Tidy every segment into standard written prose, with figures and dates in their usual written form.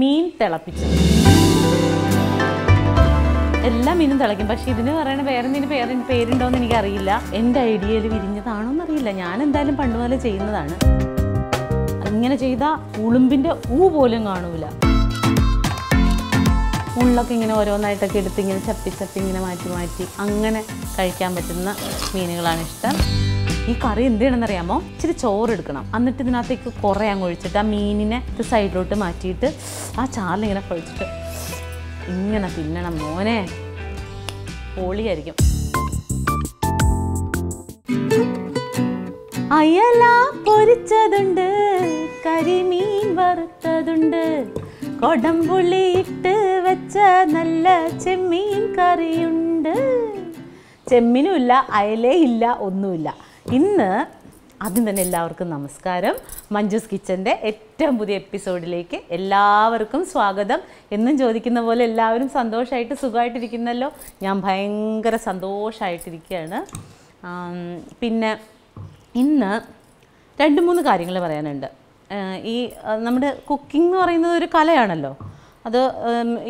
മീൻ തിളപ്പിച്ചത്. എല്ലാ മീനും തിളയ്ക്കും, പക്ഷെ ഇതിന് പറയണ വേറെ എന്തെങ്കിലും പേരുണ്ടോയെന്ന് എനിക്കറിയില്ല. എൻ്റെ ഐഡിയയിൽ വിരിഞ്ഞതാണോ എന്നറിയില്ല. ഞാൻ എന്തായാലും പണ്ട് പോലെ ചെയ്യുന്നതാണ്. ഇങ്ങനെ ചെയ്താൽ ഉളുമ്പിൻ്റെ പോലും കാണൂല. മുള്ളൊക്കെ ഇങ്ങനെ ഓരോന്നായിട്ടൊക്കെ എടുത്ത് ഇങ്ങനെ ചപ്പി ഇങ്ങനെ മാറ്റി അങ്ങനെ കഴിക്കാൻ പറ്റുന്ന മീനുകളാണ് ഇഷ്ടം. ഈ കറി എന്ത് ചെയ്യണമെന്നറിയാമോ? ഇച്ചിരി ചോറെടുക്കണം, എന്നിട്ട് ഇതിനകത്തേക്ക് കുറേ അങ്ങ് ഒഴിച്ചിട്ട് ആ മീനിനെ ഇത് സൈഡിലോട്ട് മാറ്റിയിട്ട് ആ ചാറിലിങ്ങനെ പൊഴിച്ചിട്ട് ഇങ്ങനെ തിന്നണം മോനെ, പൊളിയായിരിക്കും. അയല പൊരിച്ചതുണ്ട്, കരിമീൻ വറുത്തതുണ്ട്, കൊടംപുളി ഇട്ട് വെച്ച നല്ല ചെമ്മീൻ കറിയുണ്ട്. ചെമ്മീനും ഇല്ല, അയലയില്ല, ഒന്നുമില്ല. ഇന്ന് ആദ്യം തന്നെ എല്ലാവർക്കും നമസ്കാരം. മഞ്ജുസ് കിച്ചൻ്റെ ഏറ്റവും പുതിയ എപ്പിസോഡിലേക്ക് എല്ലാവർക്കും സ്വാഗതം. എന്നും ചോദിക്കുന്ന പോലെ എല്ലാവരും സന്തോഷമായിട്ട് സുഖമായിട്ടിരിക്കുന്നല്ലോ? ഞാൻ ഭയങ്കര സന്തോഷമായിട്ടിരിക്കുകയാണ്. പിന്നെ ഇന്ന് 2-3 കാര്യങ്ങൾ പറയാനുണ്ട്. ഈ നമ്മുടെ കുക്കിംഗ് എന്ന് പറയുന്നത് ഒരു കലയാണല്ലോ. അത്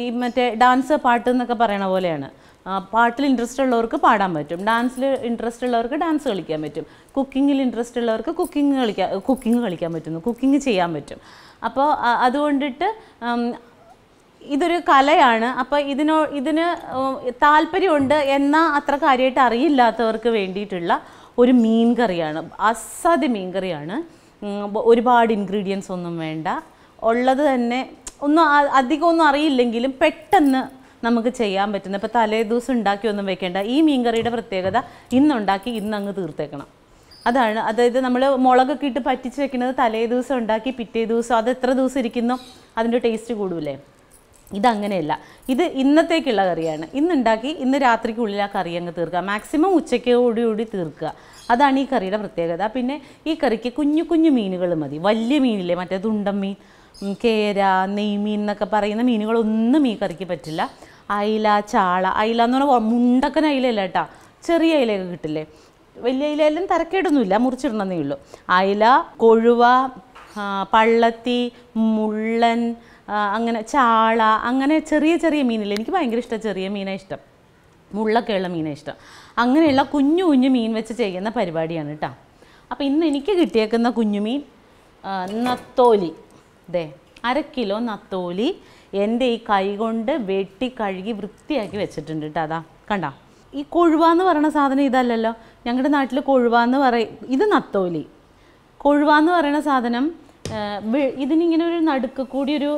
ഈ മറ്റേ ഡാൻസ് പാട്ട് എന്നൊക്കെ പറയണ പോലെയാണ്. പാട്ടിൽ ഇൻട്രസ്റ്റ് ഉള്ളവർക്ക് പാടാൻ പറ്റും, ഡാൻസിൽ ഇൻട്രസ്റ്റ് ഉള്ളവർക്ക് ഡാൻസ് കളിക്കാൻ പറ്റും, കുക്കിങ്ങിൽ ഇൻട്രസ്റ്റ് ഉള്ളവർക്ക് കുക്കിംഗ് കളിക്കാൻ പറ്റുന്നു, കുക്കിംഗ് ചെയ്യാൻ പറ്റും. അപ്പോൾ അതുകൊണ്ടിട്ട് ഇതൊരു കലയാണ്. അപ്പോൾ ഇതിന് താല്പര്യമുണ്ട് എന്നാൽ അത്ര കാര്യമായിട്ട് അറിയില്ലാത്തവർക്ക് വേണ്ടിയിട്ടുള്ള ഒരു മീൻ കറിയാണ്. അസാധ്യ മീൻ കറിയാണ്. ഒരുപാട് ഇൻഗ്രീഡിയൻസ് ഒന്നും വേണ്ട, ഉള്ളത് തന്നെ അധികമൊന്നും അറിയില്ലെങ്കിലും പെട്ടെന്ന് നമുക്ക് ചെയ്യാൻ പറ്റുന്ന. ഇപ്പോൾ തലേ ദിവസം ഉണ്ടാക്കിയൊന്നും വെക്കേണ്ട. ഈ മീൻകറിയുടെ പ്രത്യേകത ഇന്നുണ്ടാക്കി ഇന്നങ്ങ് തീർത്തേക്കണം. അതാണ്. അതായത് നമ്മൾ മുളകൊക്കെ ഇട്ട് പറ്റിച്ച് വെക്കുന്നത് തലേ ദിവസം ഉണ്ടാക്കി പിറ്റേ ദിവസം അത് എത്ര ദിവസം ഇരിക്കുന്നോ അതിൻ്റെ ടേസ്റ്റ് കൂടൂലേ? ഇതങ്ങനെയല്ല. ഇത് ഇന്നത്തേക്കുള്ള കറിയാണ്. ഇന്നുണ്ടാക്കി ഇന്ന് രാത്രിക്കുള്ളിൽ ആ കറി അങ്ങ് തീർക്കുക. മാക്സിമം ഉച്ചയ്ക്കോടുകൂടി തീർക്കുക. അതാണ് ഈ കറിയുടെ പ്രത്യേകത. പിന്നെ ഈ കറിക്ക് കുഞ്ഞു കുഞ്ഞു മീനുകൾ മതി. വലിയ മീനില്ലേ, മറ്റേ തുണ്ടൻ മീൻ, കേര, നെയ്മീൻ എന്നൊക്കെ പറയുന്ന മീനുകളൊന്നും ഈ കറിക്ക് പറ്റില്ല. അയില, ചാള. അയില എന്ന് പറഞ്ഞാൽ മുണ്ടക്കൻ അയിലല്ല കേട്ടോ, ചെറിയ അയിലയൊക്കെ കിട്ടില്ലേ. വലിയ അയിലെല്ലാം തരക്കേടൊന്നുമില്ല, മുറിച്ചിടണമെന്നേ ഉള്ളൂ. അയില, കൊഴുവ, പള്ളത്തി, മുള്ളൻ, അങ്ങനെ ചാള, അങ്ങനെ ചെറിയ ചെറിയ മീനില്ലേ. എനിക്ക് ഭയങ്കര ഇഷ്ടം, ചെറിയ മീനാണ് ഇഷ്ടം, മുള്ളൊക്കെയുള്ള മീനാണ് ഇഷ്ടം. അങ്ങനെയുള്ള കുഞ്ഞു കുഞ്ഞു മീൻ വെച്ച് ചെയ്യുന്ന പരിപാടിയാണ് കേട്ടോ. അപ്പോൾ ഇന്ന് എനിക്ക് കിട്ടിയേക്കുന്ന കുഞ്ഞുമീൻ നത്തോലി. ദേ 1/2 കിലോ നത്തോലി എൻ്റെ ഈ കൈ കൊണ്ട് വെട്ടി കഴുകി വൃത്തിയാക്കി വെച്ചിട്ടുണ്ട് കേട്ടോ. അതാ കണ്ട. ഈ കൊഴുവ എന്ന് പറയുന്ന സാധനം ഇതല്ലല്ലോ. ഞങ്ങളുടെ നാട്ടിൽ കൊഴുവ എന്ന് ഇത് നത്തോലി. കൊഴുവ എന്ന് പറയുന്ന സാധനം ഇതിനിങ്ങനെ ഒരു നടുക്ക് കൂടി ഒരു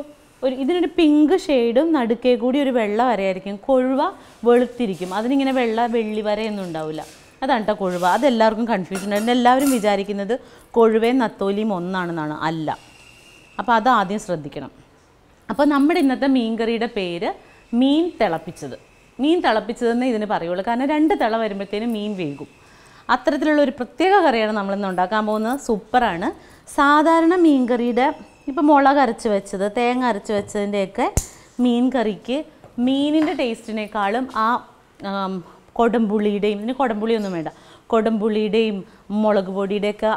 ഇതിനൊരു പിങ്ക് ഷെയ്ഡും നടുക്കേ കൂടി ഒരു വെള്ള വരയായിരിക്കും. കൊഴുവ വെളുത്തിരിക്കും, അതിനിങ്ങനെ വെള്ളി വരയൊന്നും ഉണ്ടാവില്ല. അതാണ് കേട്ടോ കൊഴുവ. അതെല്ലാവർക്കും കൺഫ്യൂഷൻ ആയിരുന്നു. എല്ലാവരും വിചാരിക്കുന്നത് കൊഴുവയും നത്തോലിയും ഒന്നാണെന്നാണ്. അല്ല. അപ്പോൾ അതാദ്യം ശ്രദ്ധിക്കണം. അപ്പോൾ നമ്മുടെ ഇന്നത്തെ മീൻ കറിയുടെ പേര് മീൻ തിളപ്പിച്ചത്. മീൻ തിളപ്പിച്ചതെന്നേ ഇതിന് പറയുള്ളൂ, കാരണം 2 തിള വരുമ്പോഴത്തേനും മീൻ വേകും. അത്തരത്തിലുള്ള ഒരു പ്രത്യേക കറിയാണ് നമ്മളിന്ന് ഉണ്ടാക്കാൻ പോകുന്നത്. സൂപ്പറാണ്. സാധാരണ മീൻ കറിയുടെ ഇപ്പോൾ മുളക് അരച്ച് വെച്ചത്, തേങ്ങ അരച്ച് വെച്ചതിൻ്റെയൊക്കെ മീൻ കറിക്ക് മീനിൻ്റെ ടേസ്റ്റിനേക്കാളും ആ കൊടംപുളിയുടെയും, ഇതിന് കൊടംപുളിയൊന്നും വേണ്ട, കൊടംപുളിയുടെയും മുളക് പൊടിയുടെയൊക്കെ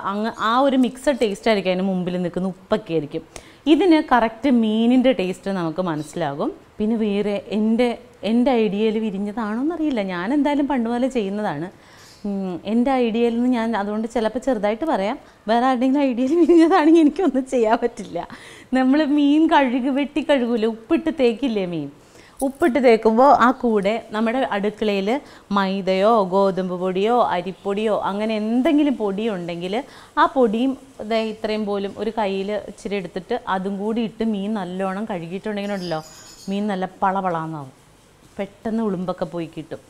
ആ ഒരു മിക്സഡ് ടേസ്റ്റ് ആയിരിക്കും അതിന് മുമ്പിൽ നിൽക്കുന്ന. ഉപ്പൊക്കെ ആയിരിക്കും. ഇതിന് കറക്റ്റ് മീനിൻ്റെ ടേസ്റ്റ് നമുക്ക് മനസ്സിലാകും. പിന്നെ വേറെ എൻ്റെ ഐഡിയയിൽ വിരിഞ്ഞതാണോ എന്നറിയില്ല. ഞാൻ എന്തായാലും പണ്ട് പോലെ ചെയ്യുന്നതാണ്. എൻ്റെ ഐഡിയയിൽ നിന്ന് ഞാൻ അതുകൊണ്ട് ചിലപ്പോൾ ചെറുതായിട്ട് പറയാം. വേറെ ആരുടെയെങ്കിലും ഐഡിയയിൽ വിരിഞ്ഞതാണെങ്കിൽ എനിക്കൊന്നും ചെയ്യാൻ പറ്റില്ല. നമ്മൾ മീൻ വെട്ടി കഴുകൂലേ, ഉപ്പിട്ട് തേക്കില്ലേ മീൻ. ഉപ്പിട്ട് തേക്കുമ്പോൾ ആ കൂടെ നമ്മുടെ അടുക്കളയിൽ മൈദയോ ഗോതമ്പ് പൊടിയോ അരിപ്പൊടിയോ അങ്ങനെ എന്തെങ്കിലും പൊടിയുണ്ടെങ്കിൽ ആ പൊടിയും ഇത്രയും പോലും ഒരു കയ്യിൽ ഇച്ചിരി എടുത്തിട്ട് അതും കൂടി ഇട്ട് മീൻ നല്ലോണം കഴുകിയിട്ടുണ്ടെങ്കിലുണ്ടല്ലോ മീൻ നല്ല പളപളാന്നാവും. പെട്ടെന്ന് ഉളുമ്പൊക്കെ പോയി കിട്ടും.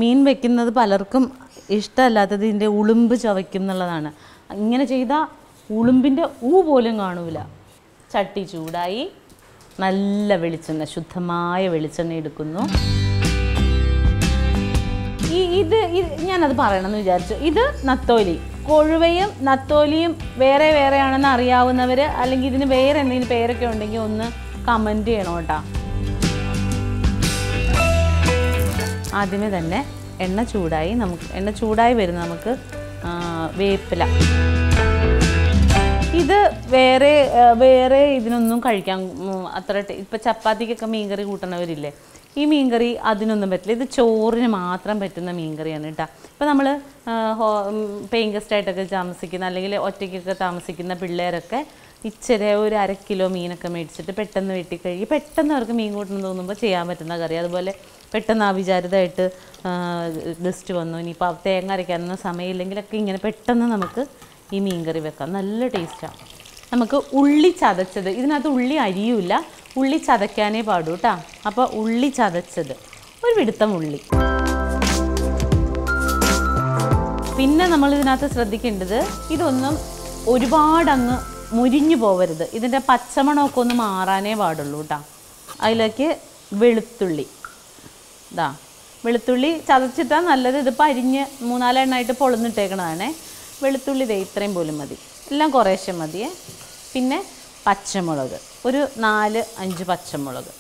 മീൻ വെക്കുന്നത് പലർക്കും ഇഷ്ടമല്ലാത്തത് ഇതിൻ്റെ ഉളുമ്പ് ചവയ്ക്കും എന്നുള്ളതാണ്. ഇങ്ങനെ ചെയ്താൽ ഉളുമ്പിൻ്റെ പോലും കാണൂല. ചട്ടി ചൂടായി, നല്ല വെളിച്ചെണ്ണ, ശുദ്ധമായ വെളിച്ചെണ്ണ എടുക്കുന്നു. ഇത് ഞാനത് പറയണമെന്ന് വിചാരിച്ചു. ഇത് നത്തോലി. കൊഴുവയും നത്തോലിയും വേറെ വേറെയാണെന്ന് അറിയാവുന്നവർ, അല്ലെങ്കിൽ ഇതിന് വേറെ എന്തെങ്കിലും പേരൊക്കെ ഉണ്ടെങ്കിൽ ഒന്ന് കമൻറ്റ് ചെയ്യണം കേട്ടോ. ആദ്യമേ തന്നെ എണ്ണ ചൂടായി വരുന്ന നമുക്ക് വേപ്പില. ഇത് വേറെ ഇതിനൊന്നും കഴിക്കാൻ അത്ര ഇപ്പോൾ ചപ്പാത്തിക്കൊക്കെ മീൻകറി കൂട്ടണവരില്ലേ, ഈ മീൻകറി അതിനൊന്നും പറ്റില്ല. ഇത് ചോറിന് മാത്രം പറ്റുന്ന മീൻകറിയാണ് കേട്ടോ. ഇപ്പോൾ നമ്മൾ പേയിങ് ഗസ്റ്റായിട്ടൊക്കെ താമസിക്കുന്ന അല്ലെങ്കിൽ ഒറ്റയ്ക്കൊക്കെ താമസിക്കുന്ന പിള്ളേരൊക്കെ ഇച്ചിരി ഒരു 1/2 കിലോ മീനൊക്കെ മേടിച്ചിട്ട് പെട്ടെന്ന് വെട്ടിക്കഴുകി പെട്ടെന്ന് അവർക്ക് മീൻ കൂട്ടണം തോന്നുമ്പോൾ ചെയ്യാൻ പറ്റുന്ന കറി. അതുപോലെ പെട്ടെന്ന് അവിചാരിതമായിട്ട് ഗസ്റ്റ് വന്നു, ഇനിയിപ്പോൾ തേങ്ങ അരയ്ക്കാനൊന്നും സമയമില്ലെങ്കിലൊക്കെ ഇങ്ങനെ പെട്ടെന്ന് നമുക്ക് ഈ മീൻ കറി വെക്കാം. നല്ല ടേസ്റ്റാണ്. നമുക്ക് ഉള്ളി ചതച്ചത്, ഇതിനകത്ത് ഉള്ളി അരിയുമില്ല, ഉള്ളി ചതയ്ക്കാനേ പാടൂ കേട്ടോ. അപ്പോൾ ഉള്ളി ചതച്ചത് ഒരു പിടുത്തം ഉള്ളി. പിന്നെ നമ്മൾ ഇതിനകത്ത് ശ്രദ്ധിക്കേണ്ടത് ഇതൊന്നും ഒരുപാടങ്ങ് മുരിഞ്ഞു പോവരുത്. ഇതിൻ്റെ പച്ചമണമൊക്കെ ഒന്ന് മാറാനേ പാടുള്ളൂ കേട്ടോ. അതിലേക്ക് വെളുത്തുള്ളി, വെളുത്തുള്ളി ചതച്ചിട്ടാൽ നല്ലത്. ഇതിപ്പോൾ അരിഞ്ഞ് 3-4 എണ്ണമായിട്ട് പൊളന്നിട്ടേക്കണതാണേ. വെളുത്തുള്ളി ഇത്രയും പോലും മതി, എല്ലാം കുറേശ്ശെ മതിയേ. പിന്നെ പച്ചമുളക് ഒരു 4-5 പച്ചമുളക്.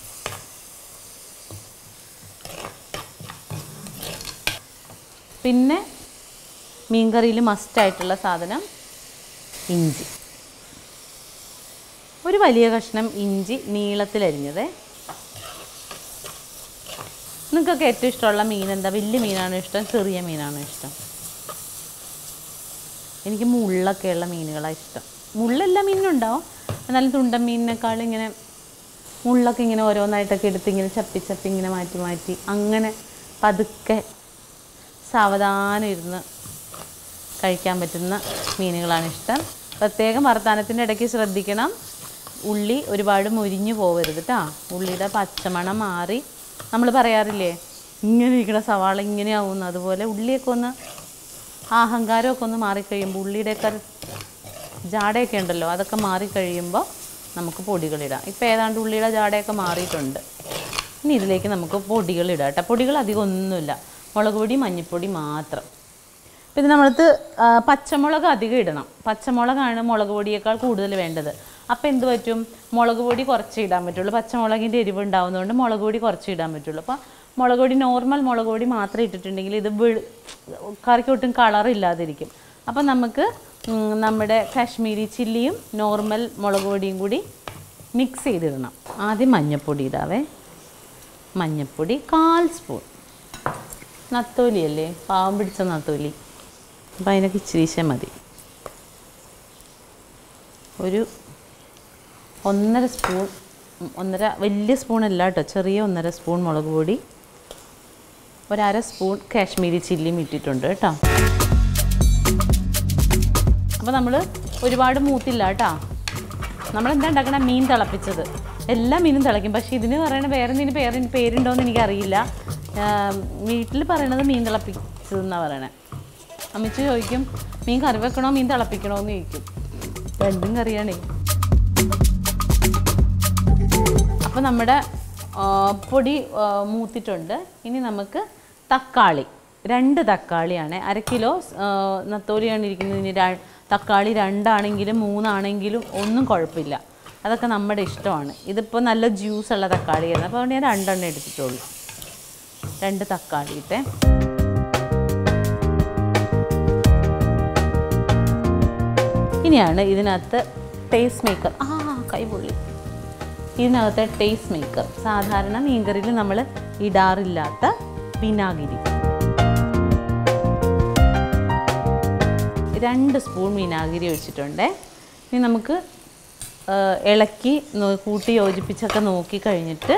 പിന്നെ മീൻകറിയിൽ മസ്റ്റായിട്ടുള്ള സാധനം ഇഞ്ചി. ഒരു വലിയ കഷ്ണം ഇഞ്ചി നീളത്തിലരിഞ്ഞത്. നിങ്ങൾക്കൊക്കെ ഏറ്റവും ഇഷ്ടമുള്ള മീൻ എന്താ? വലിയ മീനാണോ ഇഷ്ടം, ചെറിയ മീനാണോ ഇഷ്ടം? എനിക്ക് മുള്ളൊക്കെയുള്ള മീനുകളാണ് ഇഷ്ടം. മുള്ളെല്ലാ മീനിനും ഉണ്ടാവും, എന്നാലും തുണ്ടൻ മീനിനേക്കാൾ ഇങ്ങനെ മുള്ളൊക്കെ ഇങ്ങനെ ഓരോന്നായിട്ടൊക്കെ എടുത്ത് ഇങ്ങനെ ചപ്പി ഇങ്ങനെ മാറ്റി അങ്ങനെ പതുക്കെ സാവധാനം ഇരുന്ന് കഴിക്കാൻ പറ്റുന്ന മീനുകളാണ് ഇഷ്ടം. പ്രത്യേകം വർത്തമാനത്തിൻ്റെ ഇടയ്ക്ക് ശ്രദ്ധിക്കണം, ഉള്ളി ഒരുപാട് മുരിഞ്ഞു പോകരുത് കേട്ടോ. ഉള്ളിയുടെ പച്ചമണം മാറി, നമ്മൾ പറയാറില്ലേ ഇങ്ങനെ ഇരിക്കുന്ന സവാള ഇങ്ങനെയാവുന്നു, അതുപോലെ ഉള്ളിയൊക്കെ ഒന്ന് അഹങ്കാരമൊക്കെ ഒന്ന് മാറിക്കഴിയുമ്പോൾ, ഉള്ളിയുടെയൊക്കെ ജാടയൊക്കെ ഉണ്ടല്ലോ അതൊക്കെ മാറിക്കഴിയുമ്പോൾ നമുക്ക് പൊടികളിടാം. ഇപ്പോൾ ഏതാണ്ട് ഉള്ളിയുടെ ജാടയൊക്കെ മാറിയിട്ടുണ്ട്. ഇനി ഇതിലേക്ക് നമുക്ക് പൊടികളിടാം കേട്ടോ. പൊടികൾ അധികം ഒന്നുമില്ല, മുളക് പൊടി മഞ്ഞൾപ്പൊടി മാത്രം. പിന്നെ നമ്മളത് പച്ചമുളക് അധികം ഇടണം. പച്ചമുളകാണ് മുളക് പൊടിയേക്കാൾ കൂടുതൽ വേണ്ടത്. അപ്പോൾ എന്ത് പറ്റും, മുളക് പൊടി കുറച്ച് ഇടാൻ പറ്റുള്ളൂ. പച്ചമുളകിൻ്റെ എരിവ് ഉണ്ടാകുന്നതുകൊണ്ട് മുളക് പൊടി കുറച്ച് ഇടാൻ പറ്റുള്ളൂ. അപ്പോൾ മുളക് പൊടി നോർമൽ മുളക് പൊടി മാത്രം ഇട്ടിട്ടുണ്ടെങ്കിൽ ഇത് കറിക്കൊട്ടും കളറില്ലാതിരിക്കും. അപ്പം നമുക്ക് നമ്മുടെ കാശ്മീരി ചില്ലിയും നോർമൽ മുളക് പൊടിയും കൂടി മിക്സ് ചെയ്തിടണം. ആദ്യം മഞ്ഞൾപ്പൊടി ഇടാവേ. മഞ്ഞൾപ്പൊടി 1/4 സ്പൂൺ. നത്തോലി അല്ലേ, പാവം പിടിച്ച നത്തോലി, അപ്പം അതിനൊക്കെ ഇച്ചിരി മതി. ഒരു 1.5 സ്പൂൺ, 1.5 വലിയ സ്പൂണല്ല കേട്ടോ, ചെറിയ 1.5 സ്പൂൺ മുളക് പൊടി, 1/2 സ്പൂൺ കാശ്മീരി ചില്ലിയും ഇട്ടിട്ടുണ്ട് കേട്ടോ. അപ്പോൾ നമ്മൾ ഒരുപാട് മൂത്തില്ല കേട്ടോ. നമ്മളെന്താ ഉണ്ടാക്കണ, മീൻ തിളപ്പിച്ചത്. എല്ലാ മീനും തിളയ്ക്കും, പക്ഷേ ഇതിന് പറയണ വേറെ എന്തെങ്കിലും പേരുണ്ടോയെന്ന് എനിക്കറിയില്ല. വീട്ടിൽ പറയണത് മീൻ തിളപ്പിച്ചതെന്നാണ് പറയണേ. അമ്മച്ചി ചോദിക്കും മീൻ കറി വെക്കണോ മീൻ തിളപ്പിക്കണോ എന്ന് ചോദിക്കും. രണ്ടും കറിയാണേ. അപ്പോൾ നമ്മുടെ പൊടി മൂത്തിട്ടുണ്ട്. ഇനി നമുക്ക് തക്കാളി, 2 തക്കാളിയാണ്. 1/2 കിലോ നത്തോലിയാണ് ഇരിക്കുന്നത്. ഇനി തക്കാളി 2 ആണെങ്കിലും 3 ആണെങ്കിലും ഒന്നും കുഴപ്പമില്ല, അതൊക്കെ നമ്മുടെ ഇഷ്ടമാണ്. ഇതിപ്പോൾ നല്ല ജ്യൂസുള്ള തക്കാളിയാണ്, അപ്പോൾ അതുകൊണ്ട് ഞാൻ 2 എണ്ണം എടുത്തിട്ടുള്ളൂ. 2 തക്കാളി ഇട്ടേ. ഇനിയാണ് ഇതിനകത്ത് ടേസ്റ്റ് മേക്കർ. കൈപൊള്ളി. ഇതിനകത്തെ ടേസ്റ്റ് മേക്കർ, സാധാരണ മീൻകറിയിൽ നമ്മൾ ഇടാറില്ലാത്ത വിനാഗിരി. 2 സ്പൂൺ വിനാഗിരി ഒഴിച്ചിട്ടുണ്ട്. ഇനി നമുക്ക് ഇളക്കി കൂട്ടി യോജിപ്പിച്ചൊക്കെ നോക്കി കഴിഞ്ഞിട്ട്,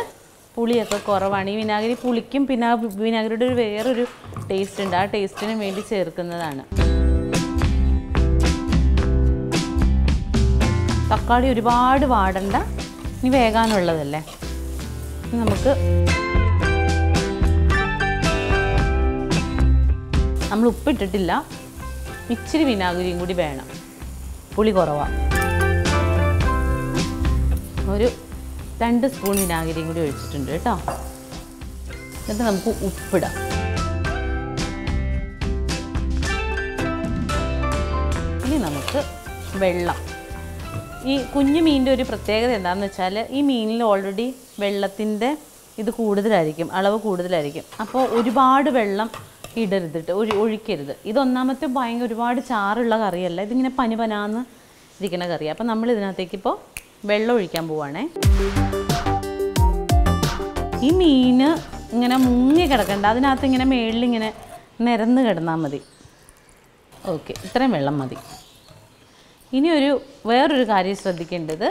പുളിയൊക്കെ കുറവാണ്. ഈ വിനാഗിരി പുളിക്കും, പിന്നെ വിനാഗിരിയുടെ വേറൊരു ടേസ്റ്റ് ഉണ്ട്, ആ ടേസ്റ്റിന് വേണ്ടി ചേർക്കുന്നതാണ്. തക്കാളി ഒരുപാട് വാടണ്ട, ഇനി വേകാനുള്ളതല്ലേ. നമുക്ക് നമ്മൾ ഉപ്പിട്ടിട്ടില്ല, ഇച്ചിരി വിനാഗിരിയും കൂടി വേണം, പുളി കുറവാണ്. ഒരു 2 സ്പൂൺ വിനാഗിരിയും കൂടി ഒഴിച്ചിട്ടുണ്ട് കേട്ടോ. എന്നിട്ട് നമുക്ക് ഉപ്പിടാം. ഇനി നമുക്ക് വെള്ളം. ഈ കുഞ്ഞു മീനിൻ്റെ ഒരു പ്രത്യേകത എന്താണെന്ന് വെച്ചാൽ, ഈ മീനിൽ ഓൾറെഡി വെള്ളത്തിൻ്റെ ഇത് കൂടുതലായിരിക്കും, അളവ് കൂടുതലായിരിക്കും. അപ്പോൾ ഒരുപാട് വെള്ളം ഇടരുതിട്ട് ഒഴിക്കരുത്. ഇതൊന്നാമത്തെ ഭയങ്കര ഒരുപാട് ചാറുള്ള കറിയല്ല, ഇതിങ്ങനെ പനാന്ന് ഇരിക്കുന്ന കറിയാണ്. അപ്പോൾ നമ്മൾ ഇതിനകത്തേക്ക് ഇപ്പോൾ വെള്ളം ഒഴിക്കാൻ പോവുകയാണേ. ഈ മീൻ ഇങ്ങനെ മുങ്ങി കിടക്കണ്ട, അതിനകത്ത് ഇങ്ങനെ മേളിലിങ്ങനെ നിരന്ന് കിടന്നാൽ മതി. ഓക്കെ, ഇത്രയും വെള്ളം മതി. ഇനി വേറൊരു കാര്യം ശ്രദ്ധിക്കേണ്ടത്,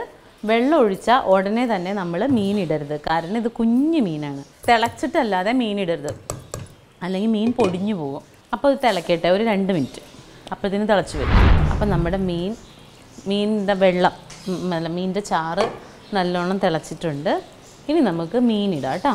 വെള്ളം ഒഴിച്ചാൽ ഉടനെ തന്നെ നമ്മൾ മീൻ ഇടരുത്. കാരണം ഇത് കുഞ്ഞു മീനാണ്. തിളച്ചിട്ടല്ലാതെ മീൻ ഇടരുത്, അല്ലെങ്കിൽ മീൻ പൊടിഞ്ഞു പോകും. അപ്പോൾ ഇത് തിളക്കട്ടെ ഒരു 2 മിനിറ്റ്. അപ്പോൾ ഇതിന് തിളച്ച് വരും. അപ്പം നമ്മുടെ മീനിൻ്റെ വെള്ളം മീനിൻ്റെ ചാറ് നല്ലോണം തിളച്ചിട്ടുണ്ട്. ഇനി നമുക്ക് മീൻ ഇടാം കേട്ടോ.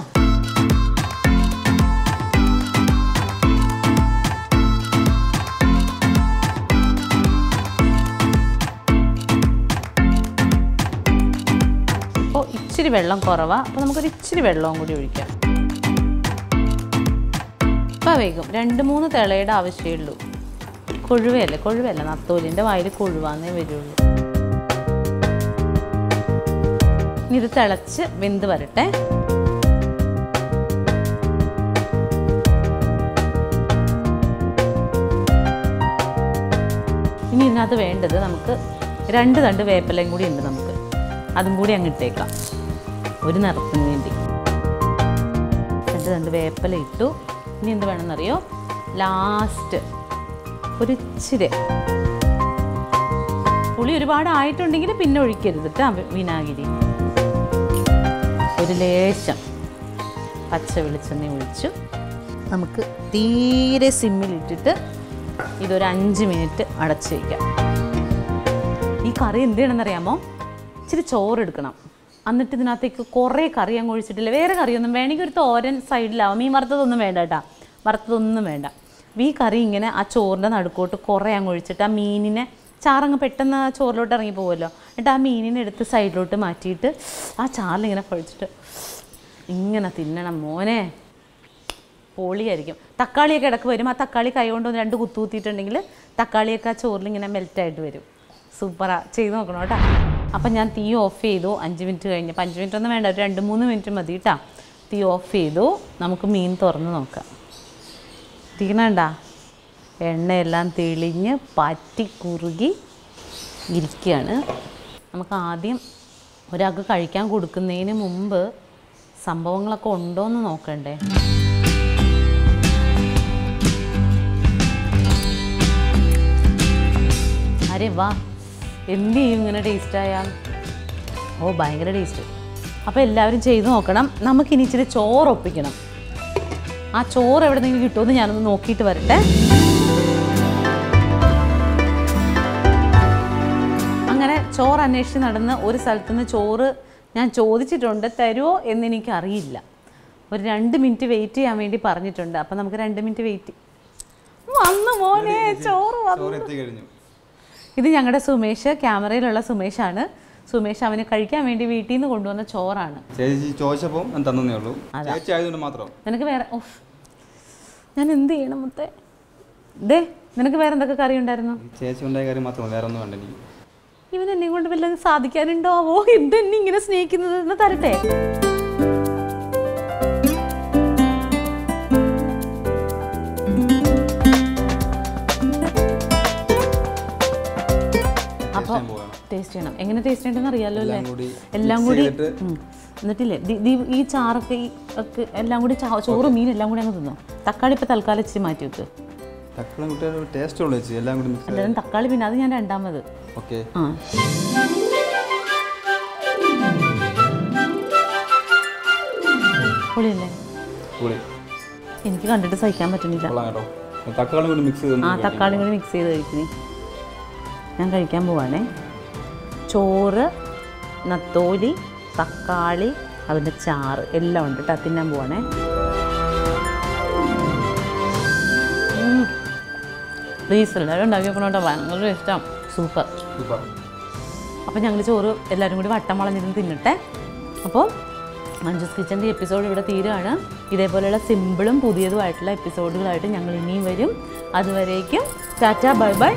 അപ്പോൾ ഇച്ചിരി വെള്ളം കുറവാണ്. അപ്പോൾ നമുക്കൊരു ഇച്ചിരി വെള്ളവും കൂടി ഒഴിക്കാം. അപ്പോൾ വേഗം 2-3 തിളയുടെ ആവശ്യമേ ഉള്ളൂ. കൊഴുവയല്ല, നത്തോലിൻ്റെ വായിൽ കൊഴുവാന്നേ വരുള്ളൂ. ഇനി ഇത് തിളച്ച് വെന്ത് വരട്ടെ. ഇനി ഇതിനകത്ത് വേണ്ടത് നമുക്ക് 2 തണ്ട് വേപ്പിലയും കൂടി ഉണ്ട്. നമുക്ക് അതും കൂടി അങ്ങ് ഇട്ടേക്കാം ഒരു നിറത്തിന് വേണ്ടി. 2 തണ്ട് വേപ്പില ഇട്ടു. ഇനി എന്ത് വേണമെന്നറിയോ, ലാസ്റ്റ് ഒരു ഇച്ചിരി പുളി ഒരുപാടായിട്ടുണ്ടെങ്കിൽ പിന്നെ ഒഴിക്കരുത് കേട്ടോ വിനാഗിരി. ഒരു ലേശം പച്ച വെളിച്ചെണ്ണ ഒഴിച്ചു നമുക്ക് തീരെ സിമ്മിലിട്ടിട്ട് ഇതൊരു 5 മിനിറ്റ് അടച്ച് വയ്ക്കാം. ഈ കറി എന്ത് ചെയ്യണമെന്നറിയാമോ, ഇച്ചിരി ചോറെടുക്കണം. എന്നിട്ട് ഇതിനകത്തേക്ക് കുറേ കറി അങ്ങ് ഒഴിച്ചിട്ടില്ല, വേറെ കറിയൊന്നും വേണമെങ്കിൽ ഒരു തോരൻ സൈഡിലാവും. മീൻ വറുത്തതൊന്നും വേണ്ട കേട്ടോ, വറുത്തതൊന്നും വേണ്ട. ഈ കറി ഇങ്ങനെ ആ ചോറിൻ്റെ നടുക്കോട്ട് കുറേ അങ്ങ് ഒഴിച്ചിട്ട് ആ മീനിനെ ചാറങ്ങ് പെട്ടെന്ന് ചോറിലോട്ട് ഇറങ്ങി പോകുമല്ലോ. എന്നിട്ട് ആ മീനിനെ എടുത്ത് സൈഡിലോട്ട് മാറ്റിയിട്ട് ആ ചാറിലിങ്ങനെ കുഴച്ചിട്ട് ഇങ്ങനെ തിന്നണം മോനെ, പൊളിയായിരിക്കും. തക്കാളിയൊക്കെ ഇടയ്ക്ക് വരും. ആ തക്കാളി കൈ കൊണ്ട് 2 കുത്തു കുത്തിയിട്ടുണ്ടെങ്കിൽ തക്കാളിയൊക്കെ ആ ചോറിലിങ്ങനെ മെൽറ്റായിട്ട് വരും. സൂപ്പറാണ്, ചെയ്ത് നോക്കണം കേട്ടോ. അപ്പം ഞാൻ തീ ഓഫ് ചെയ്തു. 5 മിനിറ്റ് കഴിഞ്ഞപ്പോൾ, 5 മിനിറ്റ് ഒന്നും വേണ്ട, ഒരു 2-3 മിനിറ്റ് മതി കേട്ടോ. തീ ഓഫ് ചെയ്തു. നമുക്ക് മീൻ തുറന്ന് നോക്കാം. തീരണണ്ട, എണ്ണയെല്ലാം തെളിഞ്ഞ് പറ്റി കുറുകി ഇരിക്കുകയാണ്. നമുക്ക് ആദ്യം ഒരാൾക്ക് കഴിക്കാൻ കൊടുക്കുന്നതിന് മുമ്പ് സംഭവങ്ങളൊക്കെ ഉണ്ടോയെന്ന് നോക്കണ്ടേ. അരെ വാ, എന്ത് ചെയ്യും ഇങ്ങനെ ടേസ്റ്റായാൽ? ഓ ഭയങ്കര ടേസ്റ്റ്. അപ്പോൾ എല്ലാവരും ചെയ്ത് നോക്കണം. നമുക്കിനി ഇച്ചിരി ചോറ് ഒപ്പിക്കണം. ആ ചോറ് എവിടെന്നെങ്കിലും കിട്ടുമെന്ന് ഞാനൊന്ന് നോക്കിയിട്ട് വരട്ടെ. അങ്ങനെ ചോറ് അന്വേഷിച്ച് നടന്ന് ഒരു സ്ഥലത്തുനിന്ന് ചോറ് ഞാൻ ചോദിച്ചിട്ടുണ്ട്, തരുമോ എന്നെനിക്കറിയില്ല. ഒരു 2 മിനിറ്റ് വെയിറ്റ് ചെയ്യാൻ വേണ്ടി പറഞ്ഞിട്ടുണ്ട്. അപ്പം നമുക്ക് 2 മിനിറ്റ് വെയിറ്റ്. വന്നു മോനെ, ചോറ് വന്നു. ഇത് ഞങ്ങളുടെ സുമേഷ്, ക്യാമറയിലുള്ള സുമേഷാണ്. സുമേഷ് അവന് കഴിക്കാൻ വേണ്ടി വീട്ടിൽ നിന്ന് കൊണ്ടുവന്ന ചോറാണ്. നിനക്ക് വേറെ ഞാൻ എന്ത് ചെയ്യണം മുത്തേ? ദേ നിനക്ക് വേറെ എന്തൊക്കെ കറി ഉണ്ടായിരുന്നു? ഇവൻ എന്നെ കൊണ്ട് വല്ലതും സാധിക്കാനുണ്ടാവോ? എന്തെന്നെ ഇങ്ങനെ സ്നേഹിക്കുന്നത് എന്ന് തരട്ടെ. അപ്പൊ ടേസ്റ്റ് ചെയ്യണം. എങ്ങനെ ടേസ്റ്റ് ചെയ്യണമെന്ന് അറിയാലോ അല്ലേ? എല്ലാം കൂടി എന്നിട്ടില്ലേ ഈ ചാറൊക്കെ ഒക്കെ എല്ലാം കൂടി ചോറും മീൻ എല്ലാം കൂടി അങ്ങ് തിന്നോ. തക്കാളി ഇപ്പൊ തൽക്കാലം ഇച്ചിരി മാറ്റി വെക്ക്. തക്കാളി പിന്നെ അത് ഞാൻ രണ്ടാമത്. പുളിയല്ലേ? എനിക്ക് കണ്ടിട്ട് സഹിക്കാൻ പറ്റുന്നില്ല. തക്കാളി കൂടി മിക്സ് ചെയ്ത് കഴിക്കുന്നേ. ഞാൻ കഴിക്കാൻ പോവാണേ. ചോറ്, നത്തോലി, തക്കാളി, അതിൻ്റെ ചാറ് എല്ലാം ഉണ്ട് കേട്ടോ. തിന്നാൻ പോവാണേ. പ്ലീസ് എല്ലാവരും ഉണ്ടാക്കി നോക്കണോട്ടോ, ഭയങ്കര ഇഷ്ടം. സൂപ്പർ. അപ്പം ഞങ്ങൾ ചോറ് എല്ലാവരും കൂടി വട്ടം വളഞ്ഞിരുന്ന് തിന്നട്ടെ. അപ്പോൾ മഞ്ജുസ് കിച്ചൻ്റെ എപ്പിസോഡ് ഇവിടെ തീരുകയാണ്. ഇതേപോലെയുള്ള സിമ്പിളും പുതിയതുമായിട്ടുള്ള എപ്പിസോഡുകളായിട്ട് ഞങ്ങൾ ഇനിയും വരും. അതുവരേക്കും ടാറ്റ, ബൈ ബൈ.